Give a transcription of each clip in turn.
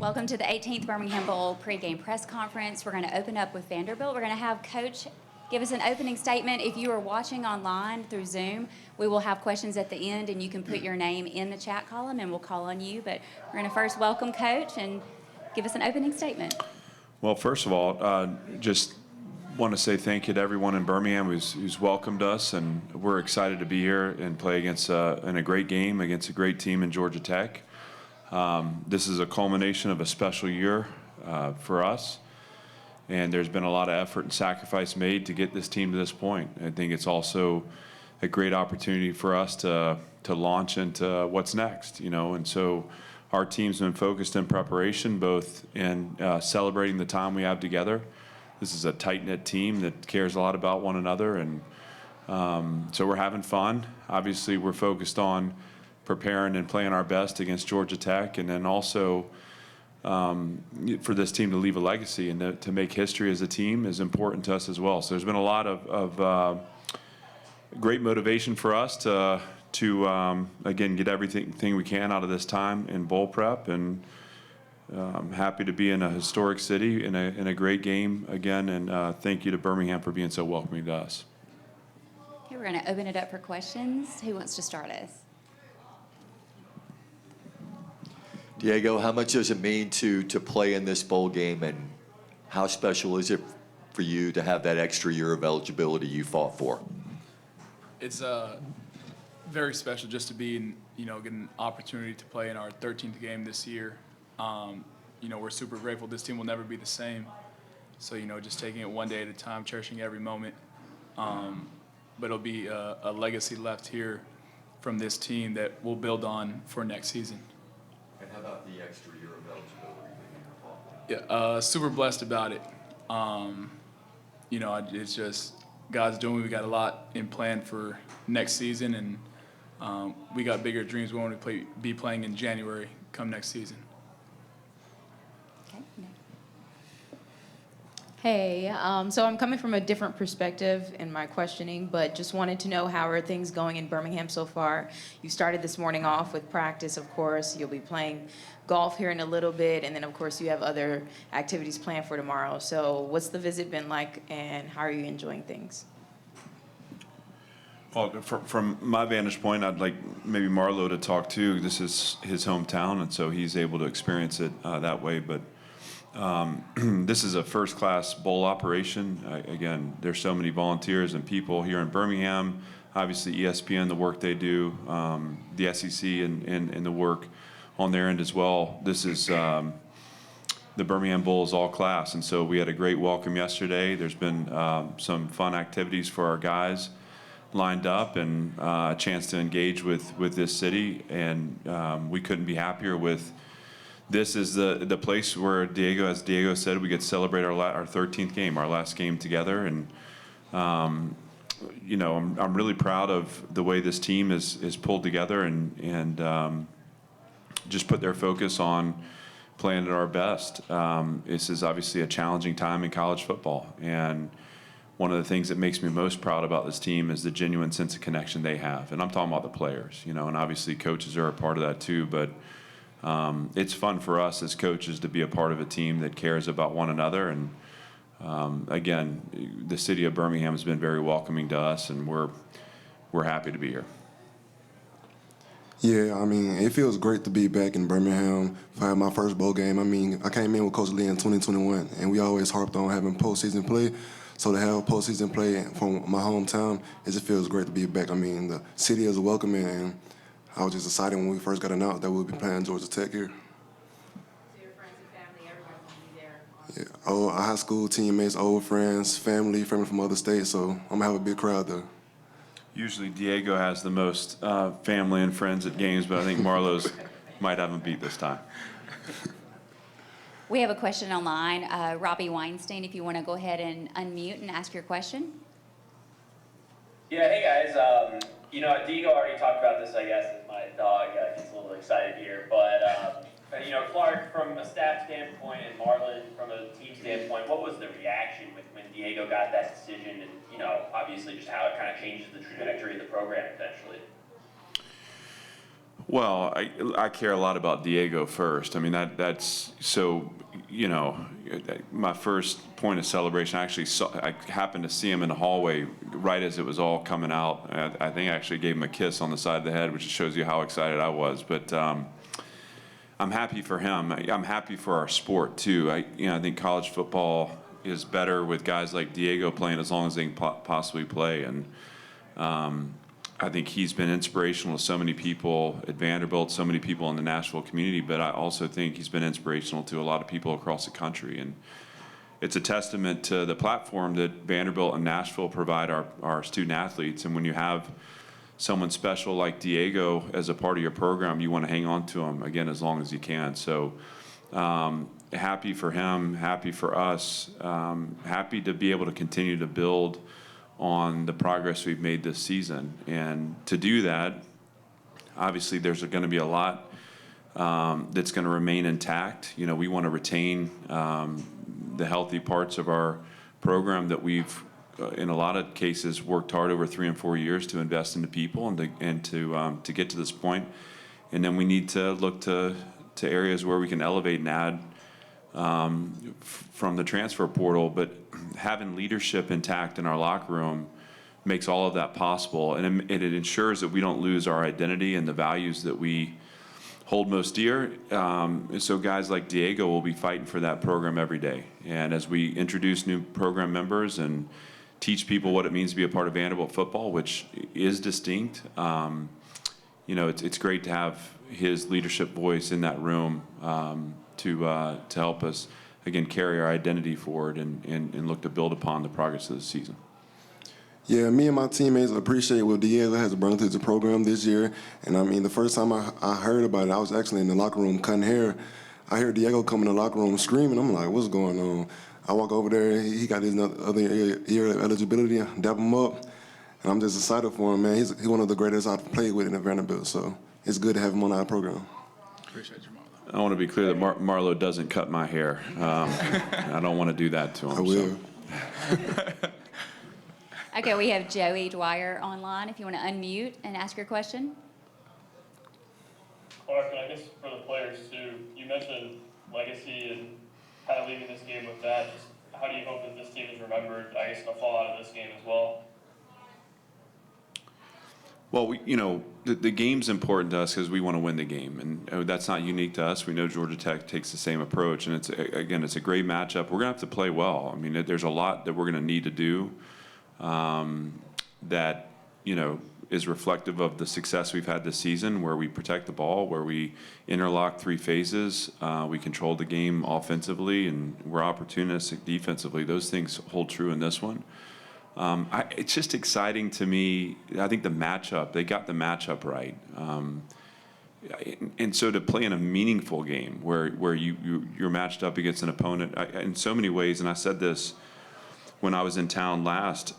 Welcome to the 18th Birmingham Bowl pregame press conference. We're going to open up with Vanderbilt. We're going to have Coach give us an opening statement. If you are watching online through Zoom, we will have questions at the end, and you can put your name in the chat column, and we'll call on you. But we're going to first welcome Coach and give us an opening statement. Well, first of all, just want to say thank you to everyone in Birmingham who's welcomed us, and we're excited to be here and play against in a great game against a great team in Georgia Tech. This is a culmination of a special year for us, and there's been a lot of effort and sacrifice made to get this team to this point. I think it's also a great opportunity for us to launch into what's next, and so our team's been focused in preparation, both in celebrating the time we have together. This is a tight-knit team that cares a lot about one another, and so we're having fun. Obviously, we're focused on preparing and playing our best against Georgia Tech, and then also for this team to leave a legacy and to make history as a team is important to us as well. So there's been a lot of great motivation for us to again get everything we can out of this time in bowl prep, and I'm happy to be in a historic city in a great game again, and thank you to Birmingham for being so welcoming to us. Okay, we're going to open it up for questions. Who wants to start us? Diego, how much does it mean to play in this bowl game, and how special is it for you to have that extra year of eligibility you fought for? It's very special just to be get an opportunity to play in our 13th game this year. We're super grateful. This team will never be the same. So, just taking it one day at a time, cherishing every moment. But it'll be a legacy left here from this team that we'll build on for next season. And how about the extra year of eligibility that you fought for? Yeah, super blessed about it. It's just God's doing. We got a lot in plan for next season, and we got bigger dreams. We want to be playing in January come next season. Okay. Hey, so I'm coming from a different perspective in my questioning, but just wanted to know, how are things going in Birmingham so far? You started this morning off with practice, of course. You'll be playing golf here in a little bit, and then, of course, you have other activities planned for tomorrow. So what's the visit been like, and how are you enjoying things? Well, from my vantage point, I'd like maybe Marlo to talk too. This is his hometown, and so he's able to experience it that way. But this is a first-class bowl operation. Again, there's so many volunteers and people here in Birmingham. Obviously, ESPN, the work they do, the SEC, and the work on their end as well. This is the Birmingham Bowl is all class, and so we had a great welcome yesterday. There's been some fun activities for our guys lined up, and a chance to engage with this city, and we couldn't be happier with. This is the place where as Diego said, we get to celebrate our 13th game, our last game together, and I'm really proud of the way this team is pulled together and just put their focus on playing at our best. This is obviously a challenging time in college football, and one of the things that makes me most proud about this team is the genuine sense of connection they have, and I'm talking about the players, and obviously coaches are a part of that too, but it's fun for us as coaches to be a part of a team that cares about one another. And again, the city of Birmingham has been very welcoming to us, and we're happy to be here. Yeah, it feels great to be back in Birmingham for my first bowl game. I came in with Coach Lea in 2021, and we always harped on having postseason play. So to have postseason play from my hometown, it just feels great to be back. The city is welcoming, and I was just excited when we first got announced that we'll be playing Georgia Tech here. So your friends and family, everyone will be there? Yeah, our high school teammates, old friends, family from other states, so I'm going to have a big crowd there. Usually Diego has the most family and friends at games, but I think Marlo's might have him beat this time. We have a question online. Robbie Weinstein, if you want to go ahead and unmute and ask your question. Yeah, hey guys. Diego already talked about this, I guess, as my dog gets a little excited here. But, Clark, from a staff standpoint, and Marlen from a team standpoint, what was the reaction when Diego got that decision, and, obviously just how it kind of changes the trajectory of the program potentially? Well, I care a lot about Diego first. I mean, that's so, you know, my first point of celebration, I happened to see him in the hallway right as it was all coming out. I think I actually gave him a kiss on the side of the head, which shows you how excited I was. But I'm happy for him. I'm happy for our sport too. I think college football is better with guys like Diego playing as long as they can possibly play. And I think he's been inspirational to so many people at Vanderbilt, so many people in the Nashville community, but I also think he's been inspirational to a lot of people across the country. And it's a testament to the platform that Vanderbilt and Nashville provide our student athletes. And when you have someone special like Diego as a part of your program, you want to hang on to him, again, as long as you can. So happy for him, happy for us, happy to be able to continue to build on the progress we've made this season. And to do that, obviously there's going to be a lot that's going to remain intact. You know, we want to retain the healthy parts of our program that we've, in a lot of cases, worked hard over 3 and 4 years to invest into people and to get to this point. And then we need to look to areas where we can elevate and add from the transfer portal, but having leadership intact in our locker room makes all of that possible, and it ensures that we don't lose our identity and the values that we hold most dear. So guys like Diego will be fighting for that program every day. And as we introduce new program members and teach people what it means to be a part of Vanderbilt football, which is distinct, it's great to have his leadership voice in that room to help us, again, carry our identity forward and look to build upon the progress of the season. Yeah, me and my teammates appreciate what Diego has brought to the program this year. And I mean, the first time I heard about it, I was actually in the locker room cutting hair. I heard Diego come in the locker room screaming. I'm like, what's going on? I walk over there. He got his other year eligibility, dap him up. And I'm just excited for him, man. He's one of the greatest I've played with in Vanderbilt. So it's good to have him on our program. Appreciate you, Marlo. I want to be clear that Marlo doesn't cut my hair. I don't want to do that to him. I will. So. Okay, we have Joey Dwyer online if you want to unmute and ask your question. Clark, and I guess for the players too, you mentioned legacy and kind of leaving this game with that. Just how do you hope that this team is remembered, I guess, in the fallout of this game as well? Well, the game's important to us because we want to win the game, and that's not unique to us. We know Georgia Tech takes the same approach, and it's a great matchup. We're going to have to play well. I mean, there's a lot that we're going to need to do that, is reflective of the success we've had this season, where we protect the ball, where we interlock 3 phases, we control the game offensively, and we're opportunistic defensively. Those things hold true in this one. It's just exciting to me. I think the matchup, they got the matchup right. And so to play in a meaningful game where you're matched up against an opponent in so many ways, and I said this when I was in town last,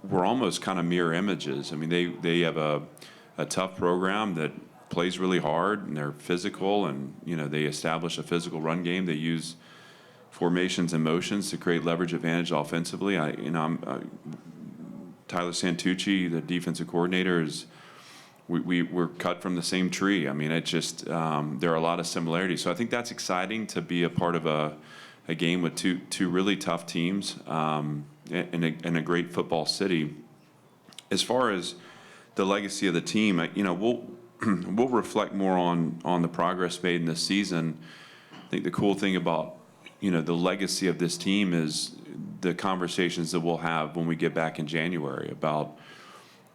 we're almost kind of mirror images. I mean, they have a tough program that plays really hard, and they're physical, and they establish a physical run game. They use formations and motions to create leverage advantage offensively. Tyler Santucci, the defensive coordinator, we're cut from the same tree. I mean, it just there are a lot of similarities. So I think that's exciting to be a part of a game with two really tough teams in a great football city. As far as the legacy of the team, we'll reflect more on the progress made in this season. I think the cool thing about the legacy of this team is the conversations that we'll have when we get back in January about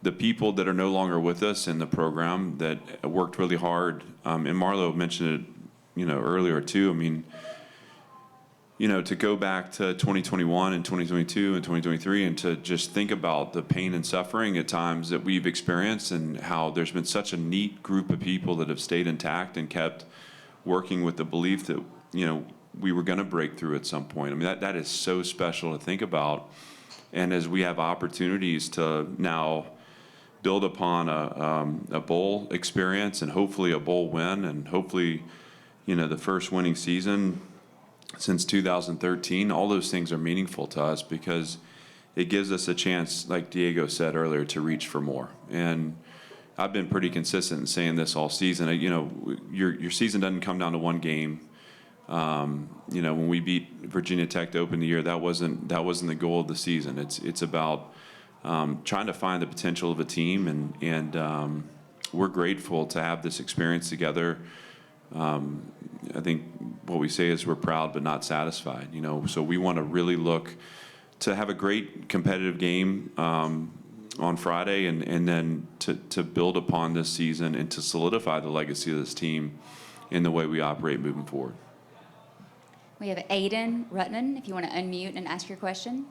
the people that are no longer with us in the program that worked really hard. And Marlo mentioned it, earlier too. I mean, to go back to 2021 and 2022 and 2023 and to just think about the pain and suffering at times that we've experienced and how there's been such a neat group of people that have stayed intact and kept working with the belief that, we were going to break through at some point. I mean, that is so special to think about. And as we have opportunities to now build upon a bowl experience and hopefully a bowl win and hopefully, the first winning season since 2013, all those things are meaningful to us because it gives us a chance, like Diego said earlier, to reach for more. And, I've been pretty consistent in saying this all season. You know, your season doesn't come down to one game. You know, when we beat Virginia Tech to open the year, that wasn't the goal of the season. It's about trying to find the potential of a team, and we're grateful to have this experience together. I think what we say is we're proud but not satisfied. You know, so we want to really look to have a great competitive game on Friday, and then to build upon this season and to solidify the legacy of this team in the way we operate moving forward. We have Aiden Rutman, if you want to unmute and ask your question.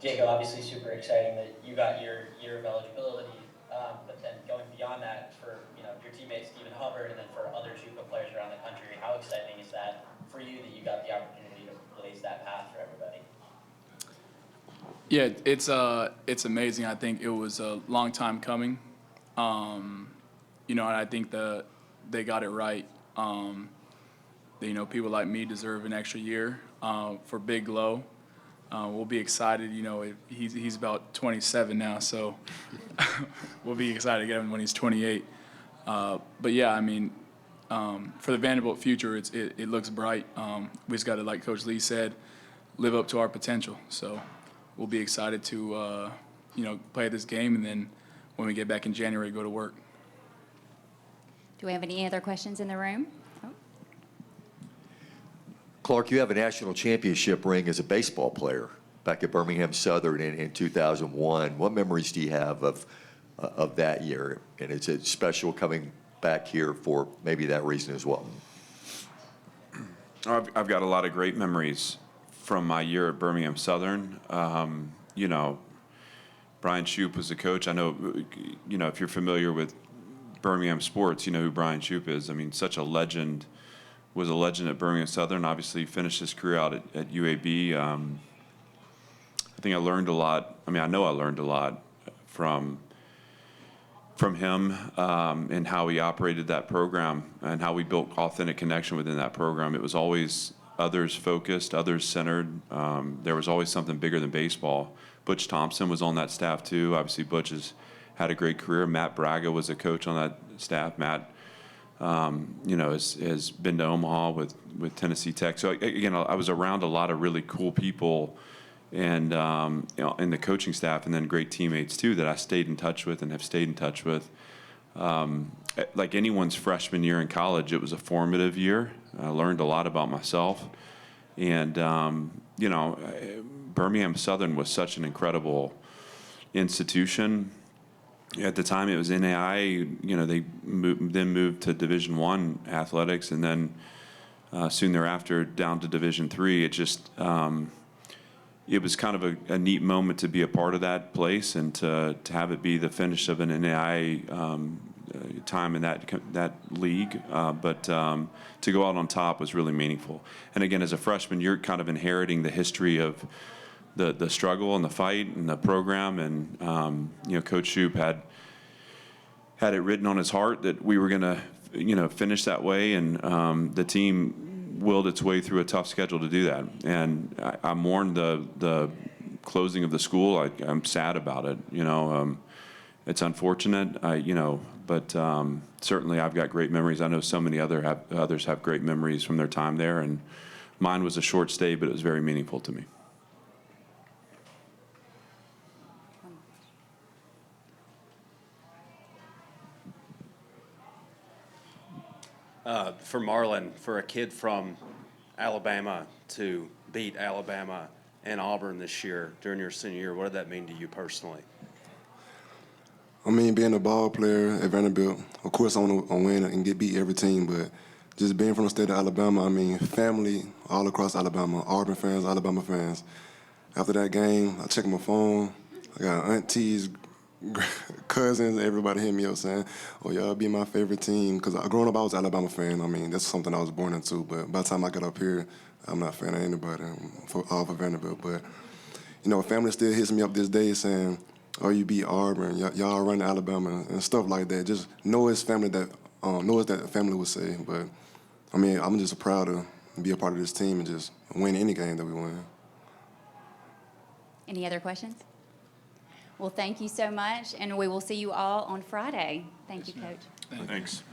Diego, obviously super exciting that you got your year of eligibility, but then going beyond that for your teammate Stephen Hubbard and then for other JUCO players around the country, how exciting is that for you that you got the opportunity to blaze that path for everybody? Yeah, it's amazing. I think it was a long time coming, you know, and I think they got it right. You know, people like me deserve an extra year for Big Low. We'll be excited. You know, he's about 27 now, so we'll be excited to get him when he's 28. But yeah, I mean, for the Vanderbilt future, it looks bright. We just got to, like Coach Lee said, live up to our potential. So we'll be excited to you know, play this game, and then when we get back in January, go to work. Do we have any other questions in the room? Oh. Clark, you have a national championship ring as a baseball player back at Birmingham Southern in 2001. What memories do you have of that year? And is it special coming back here for maybe that reason as well? I've got a lot of great memories from my year at Birmingham Southern. You know, Brian Shoup was the coach. I know, you know, if you're familiar with Birmingham sports, you know who Brian Shoup is. I mean, such a legend, was a legend at Birmingham Southern. Obviously finished his career out at UAB. I think I learned a lot. I mean, I know I learned a lot from him and how he operated that program and how we built authentic connection within that program. It was always others focused, others centered. There was always something bigger than baseball. Butch Thompson was on that staff too. Obviously, Butch has had a great career. Matt Braga was a coach on that staff. Matt, you know, has been to Omaha with Tennessee Tech. So again, I was around a lot of really cool people, and you know, in the coaching staff, and then great teammates too that I stayed in touch with and have stayed in touch with. Like anyone's freshman year in college, it was a formative year. I learned a lot about myself, and you know, Birmingham Southern was such an incredible institution. At the time, it was NAI. You know, they then moved to Division I athletics, and then soon thereafter down to Division III. It just it was kind of a neat moment to be a part of that place and to have it be the finish of an NAI time in that league. But to go out on top was really meaningful. And again, as a freshman, you're kind of inheriting the history of the struggle and the fight and the program. And you know, Coach Shoup had it written on his heart that we were going to, you know, finish that way. And the team willed its way through a tough schedule to do that. And I mourned the closing of the school. I'm sad about it. You know, it's unfortunate. You know, but certainly I've got great memories. I know so many others have great memories from their time there. And mine was a short stay, but it was very meaningful to me. For Marlen, for a kid from Alabama to beat Alabama and Auburn this year during your senior year, what did that mean to you personally? I mean, being a ball player at Vanderbilt, of course I want to win and beat every team, but just being from the state of Alabama, I mean, family all across Alabama, Auburn fans, Alabama fans. After that game, I checked my phone. I got aunties, cousins, everybody hit me up saying, "Oh, y'all be my favorite team." Because growing up, I was an Alabama fan. I mean, that's something I was born into. But by the time I got up here, I'm not a fan of anybody all for Vanderbilt. But, you know, family still hits me up this day saying, "Oh, you beat Auburn. Y'all run Alabama," and stuff like that. Just know it's family that family would say. But, I mean, I'm just proud to be a part of this team and just win any game that we win. Any other questions? Well, thank you so much, and we will see you all on Friday. Thank you, Coach. Thanks.